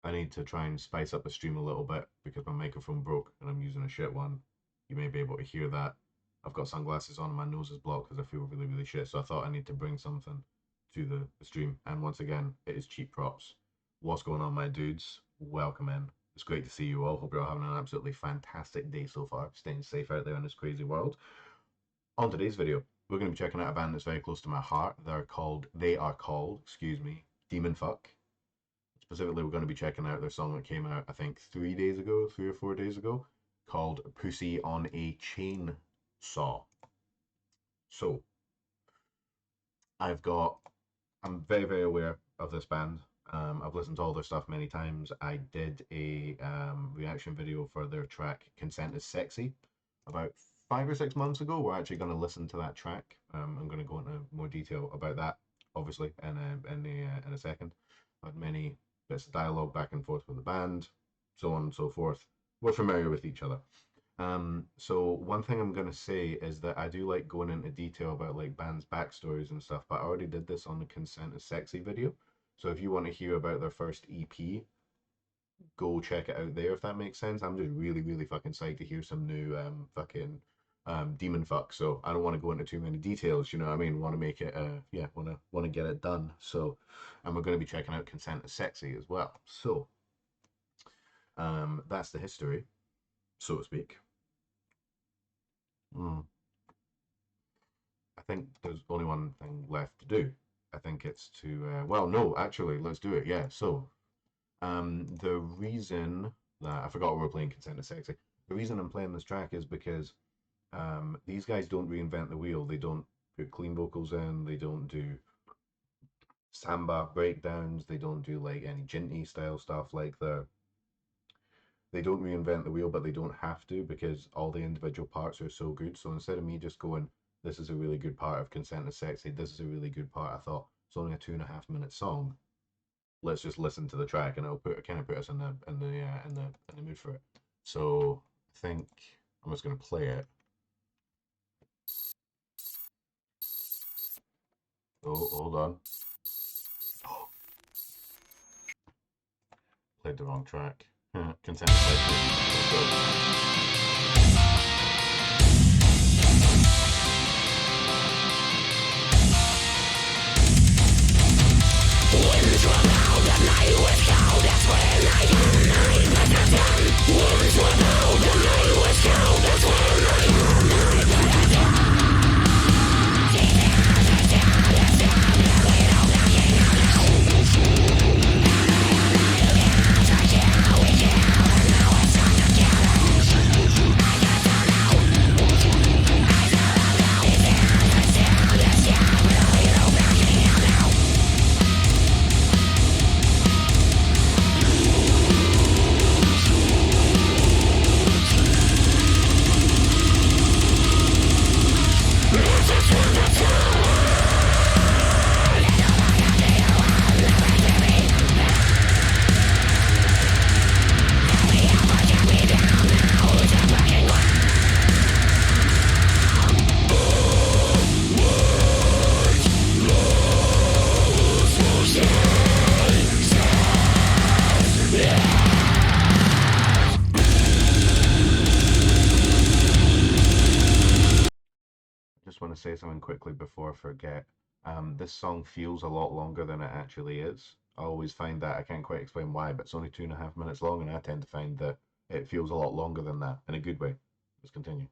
I need to try and spice up the stream a little bit because my microphone broke and I'm using a shit one. You may be able to hear that. I've got sunglasses on and my nose is blocked because I feel really, really shit. So I thought I need to bring something to the stream. And once again, it is Cheap Props. What's going on, my dudes? Welcome in. It's great to see you all. Hope you're all having an absolutely fantastic day so far. Staying safe out there in this crazy world. On today's video, we're going to be checking out a band that's very close to my heart. They are called, Demonf. Specifically, we're going to be checking out their song that came out, I think, 3 or 4 days ago, called Pussy on a Chainsaw. So, I'm very, very aware of this band. I've listened to all their stuff many times. I did a reaction video for their track Consent is Sexy about 5 or 6 months ago. We're actually going to listen to that track. I'm going to go into more detail about that, obviously, in a second. I've had many bits of dialogue back and forth with the band, so on and so forth. We're familiar with each other. So one thing I'm going to say is that I do like going into detail about like bands' backstories and stuff, but I already did this on the Consent is Sexy video. So if you want to hear about their first EP, go check it out there, if that makes sense. I'm just really, really fucking psyched to hear some new Demonf. So I don't want to go into too many details, you know what I mean? Want to make it, want to get it done. So, and we're going to be checking out Consent is Sexy as well. So, that's the history, so to speak. I think there's only one thing left to do. I think it's to, well, no, actually, let's do it. Yeah, so the reason that I forgot we were playing Consent is Sexy. The reason I'm playing this track is because these guys don't reinvent the wheel. They don't put clean vocals in. They don't do samba breakdowns. They don't do like any jinty style stuff like they don't reinvent the wheel, but they don't have to because all the individual parts are so good. So instead of me just going, this is a really good part of Consent is Sexy, this is a really good part, I thought it's only a 2.5 minute song. Let's just listen to the track, and it'll kind of put us in the mood for it. So I think I'm just gonna play it. Oh, hold on. Oh. Played the wrong track. Consent is Sexy. Let's go. Want to say something quickly before I forget. This song feels a lot longer than it actually is. I always find that, I can't quite explain why, but it's only 2.5 minutes long, and I tend to find that it feels a lot longer than that, in a good way. Let's continue.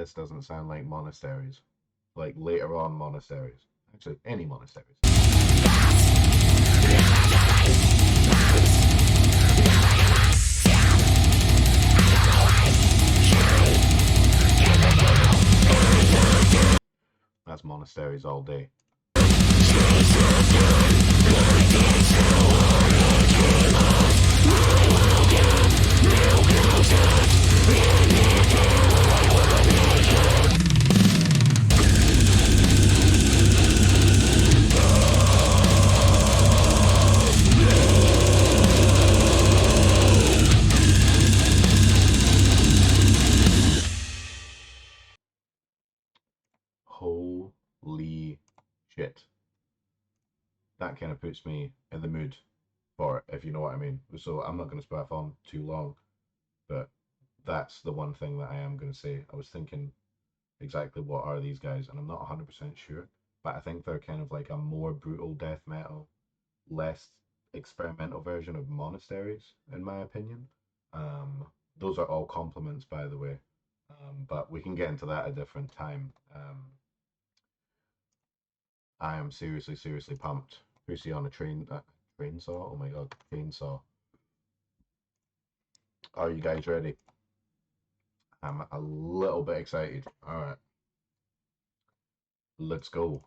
this doesn't sound like monasteries. Like later on monasteries. Actually, any monasteries. That's monasteries all day. Holy shit. That kind of puts me in the mood for it, if you know what I mean. So I'm not going to spaff on too long, but that's the one thing that I am going to say. I was thinking exactly what are these guys, and I'm not 100% sure, but I think they're kind of like a more brutal death metal, less experimental version of monasteries, in my opinion. Those are all compliments, by the way, but we can get into that at a different time. I am seriously, seriously pumped. Pussy on a train saw? Oh my god, chainsaw. Are you guys ready? I'm a little bit excited. Alright. Let's go.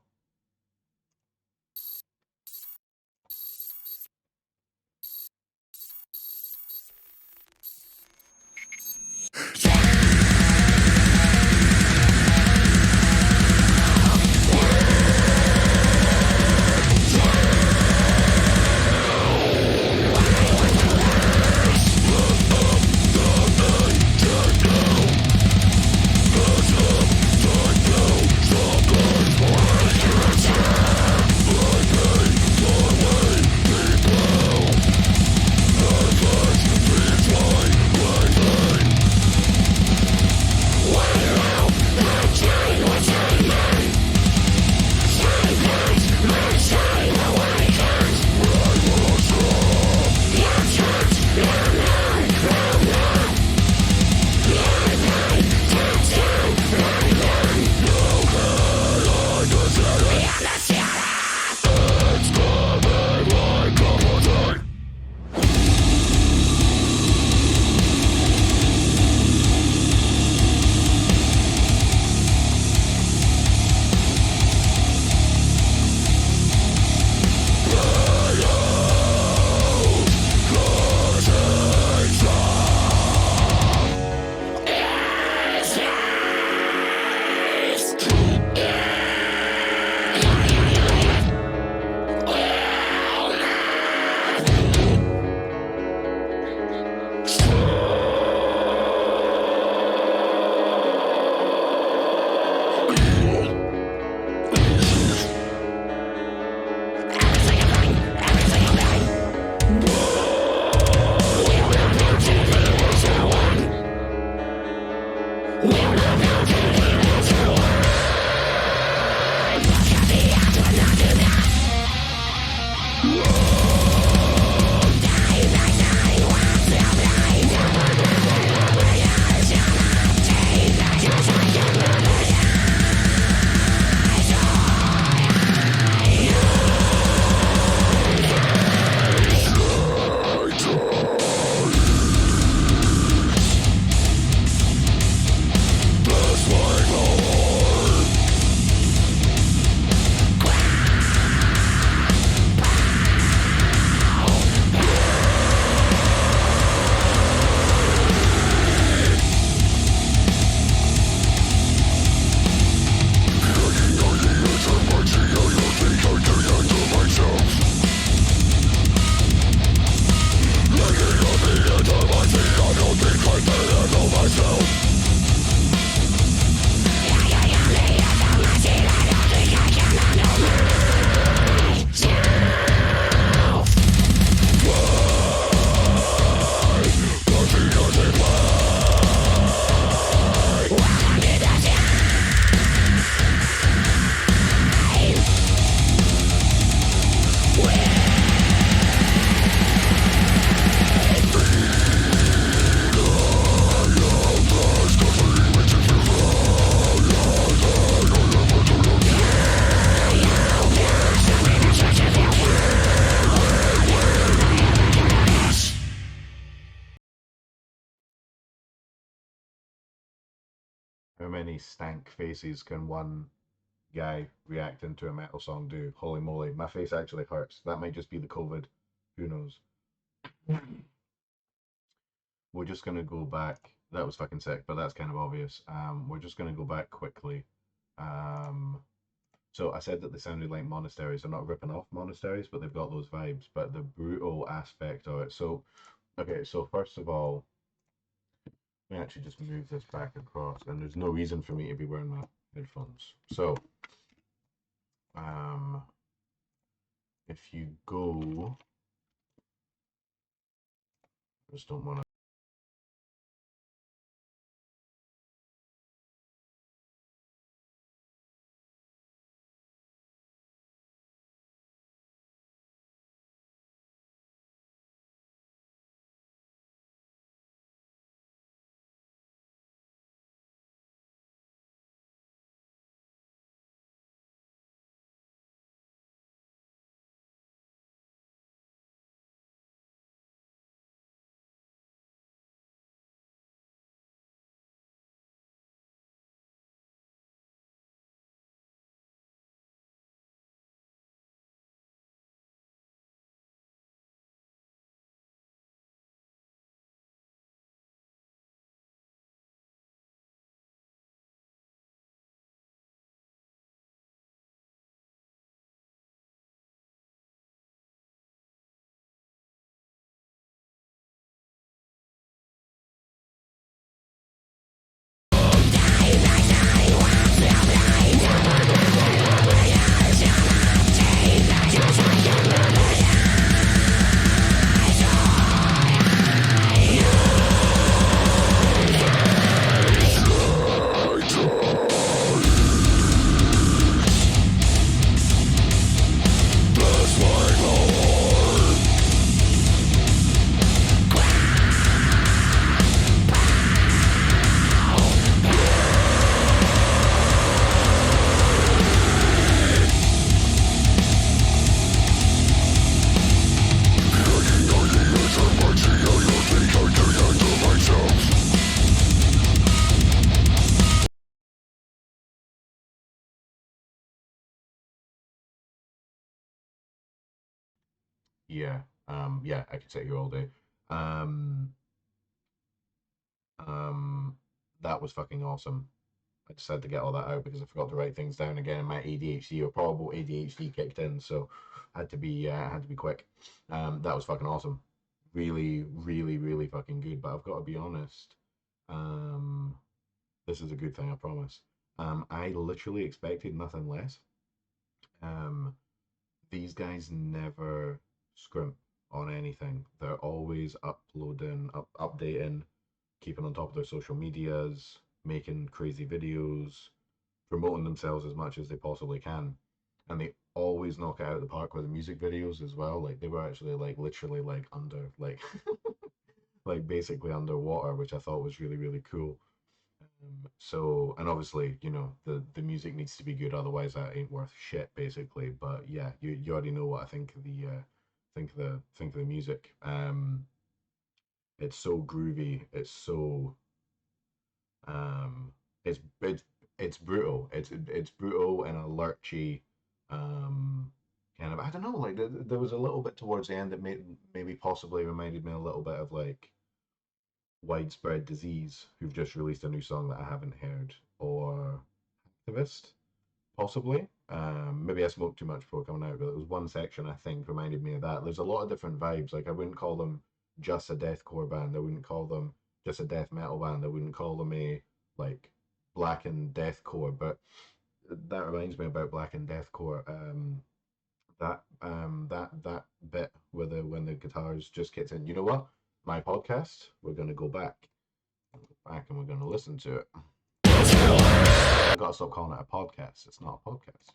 many stank faces can one guy reacting to a metal song do? Holy moly, my face actually hurts. That might just be the COVID. Who knows? We're just gonna go back. That was fucking sick, but that's kind of obvious. We're just gonna go back quickly. So I said that they sounded like monasteries. They're not ripping off monasteries, but they've got those vibes. But the brutal aspect of it. So, okay, so first of all, let me actually just move this back across, and there's no reason for me to be wearing my headphones. So, if you go, I just don't want to. Yeah, yeah, I could sit here all day. Um, um, that was fucking awesome. I just had to get all that out because I forgot to write things down again. My ADHD or probable ADHD kicked in, so I had to be quick. That was fucking awesome. Really, really, really fucking good. But I've got to be honest. Um, this is a good thing, I promise. I literally expected nothing less. Um, these guys never scrimp on anything. They're always uploading, updating, keeping on top of their social medias, making crazy videos, promoting themselves as much as they possibly can. And they always knock it out of the park with the music videos as well. Like they were actually like literally like under like like basically underwater, which I thought was really, really cool. So, and obviously, you know, the music needs to be good, otherwise that ain't worth shit, basically. But yeah, you already know what I think of the think of the music. It's so groovy. It's so um, it's it's it's brutal. It's brutal and a lurchy kind of. I don't know. Like there was a little bit towards the end that maybe possibly reminded me a little bit of like Widespread Disease, who've just released a new song that I haven't heard, or Activist, possibly. Maybe I smoked too much before coming out, but there was one section I think reminded me of that. There's a lot of different vibes. Like I wouldn't call them just a deathcore band. I wouldn't call them just a death metal band. I wouldn't call them a like black and deathcore. But that reminds me about black and deathcore. That bit where the when the guitars just kicks in. You know what? My podcast. We're gonna go back and we're gonna listen to it. I gotta stop calling it a podcast. It's not a podcast.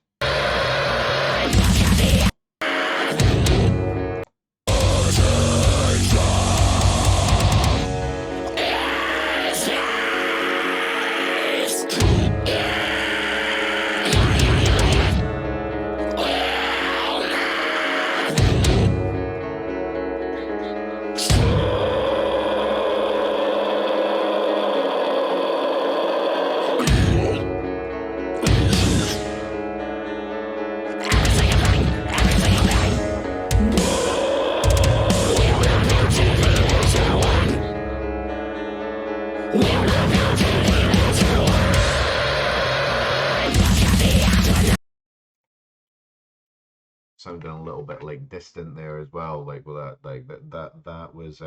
sounding a little bit like distant there as well, like with that, like that was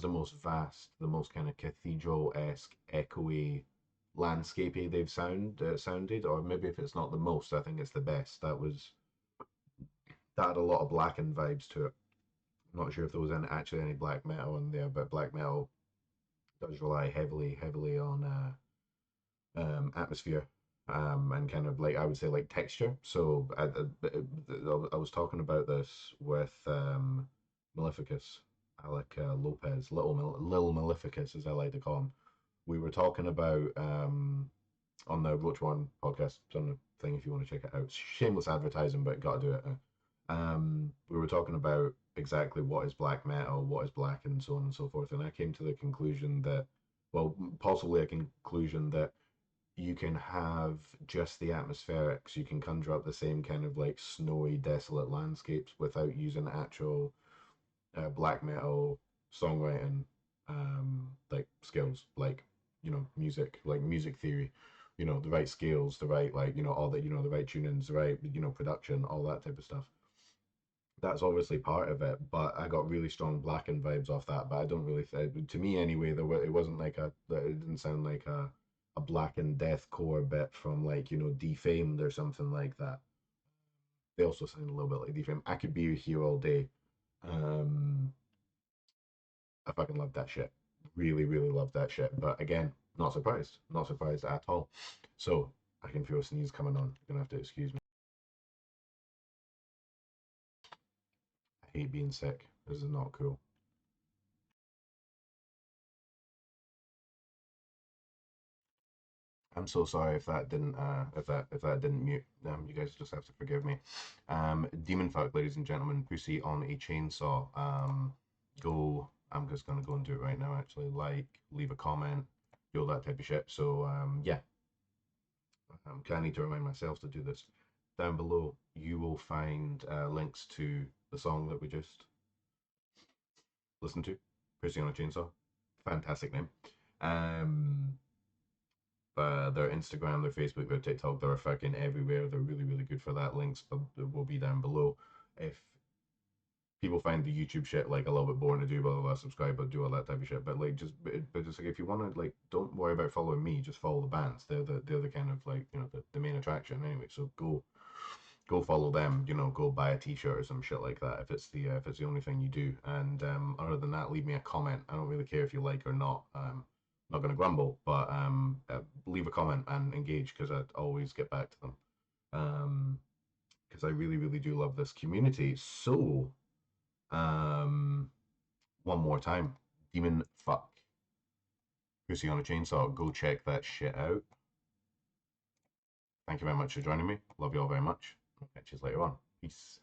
the most vast, the most kind of cathedral-esque, echoey, landscapey they've sounded, or maybe if it's not the most, I think it's the best. That had a lot of blackened vibes to it. I'm not sure if there was actually any black metal in there, but black metal does rely heavily on atmosphere, and kind of like I would say like texture. So I was talking about this with Maleficus, Alec Lopez, Little Maleficus, as I like to call him. We were talking about on the Roach One podcast. It's on the thing if you want to check it out. Shameless advertising, but got to do it. We were talking about exactly what is black metal, what is black, and so on and so forth. And I came to the conclusion that, well, possibly a conclusion that you can have just the atmospherics. You can conjure up the same kind of like snowy, desolate landscapes without using actual black metal songwriting like skills, like music, like music theory. The right scales, the right like all the the right tunings, the right production, all that type of stuff. That's obviously part of it, but I got really strong blackened vibes off that. But I don't really to me anyway. It wasn't like it didn't sound like a blackened deathcore bit from like Defamed or something like that. They also sound a little bit like Defamed. I could be here all day. Um, I fucking love that shit. Really love that shit. But again, not surprised at all. So I can feel a sneeze coming on. You're gonna have to excuse me. I hate being sick. This is not cool. I'm so sorry if that didn't mute. You guys just have to forgive me. Demonf, ladies and gentlemen, pussy on a chainsaw. Go. I'm just gonna go and do it right now. Actually, like, leave a comment, do all that type of shit. So yeah, I need to remind myself to do this. Down below, you will find links to the song that we just listened to, "Pussy on a Chainsaw." Fantastic name. Um, their Instagram, their Facebook, their TikTok, they're fucking everywhere. They're really good for that. Links will be down below. If people find the YouTube shit like a little bit boring to do, blah blah, subscribe, but do all that type of shit. But like, just like if you want to like, don't worry about following me. Just follow the bands. They're the kind of like the main attraction anyway. So go follow them. Go buy a T-shirt or some shit like that if it's the only thing you do. And other than that, leave me a comment. I don't really care if you like or not. Not gonna grumble, but leave a comment and engage because I always get back to them. Because I really do love this community. So one more time, Demon Fuck, Pussy on a Chainsaw. Go check that shit out. Thank you very much for joining me. Love you all very much. I'll catch you later on. Peace.